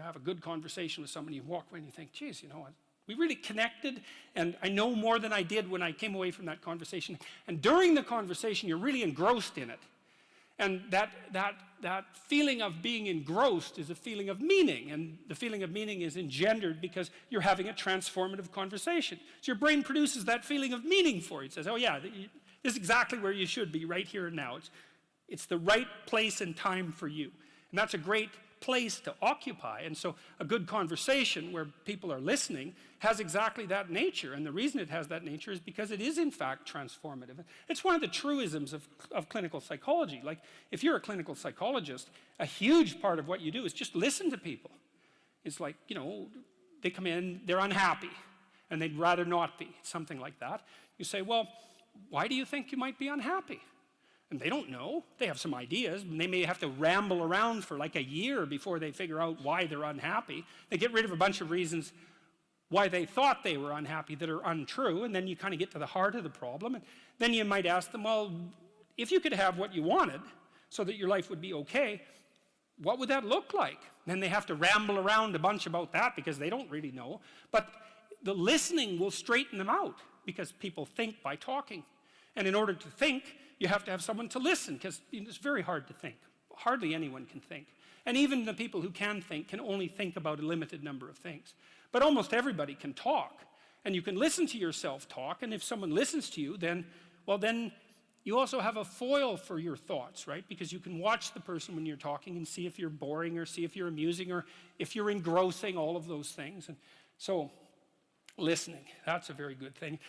to have a good conversation with somebody, you walk away and you think, geez, you know, we really connected, and I know more than I did when I came away from that conversation. And during the conversation, you're really engrossed in it. And that feeling of being engrossed is a feeling of meaning, and the feeling of meaning is engendered because you're having a transformative conversation. So your brain produces that feeling of meaning for you. It says, oh yeah, this is exactly where you should be, right here and now. It's the right place and time for you. And that's a great place to occupy. And so a good conversation where people are listening has exactly that nature. And the reason it has that nature is because it is in fact transformative. It's one of the truisms of clinical psychology. Like if you're a clinical psychologist, a huge part of what you do is just listen to people. It's like, you know, they come in, they're unhappy, and they'd rather not be, something like that. You say, well, why do you think you might be unhappy? And they don't know. They have some ideas, and they may have to ramble around for like a year before they figure out why they're unhappy. They get rid of a bunch of reasons why they thought they were unhappy that are untrue, and then you kind of get to the heart of the problem. And then you might ask them, well, if you could have what you wanted so that your life would be okay, what would that look like? Then they have to ramble around a bunch about that because they don't really know. But the listening will straighten them out because people think by talking. And in order to think, you have to have someone to listen, because it's very hard to think. Hardly anyone can think. And even the people who can think can only think about a limited number of things. But almost everybody can talk. And you can listen to yourself talk, and if someone listens to you, then, well, then you also have a foil for your thoughts, right? Because you can watch the person when you're talking and see if you're boring or see if you're amusing or if you're engrossing, all of those things. And so, listening, that's a very good thing.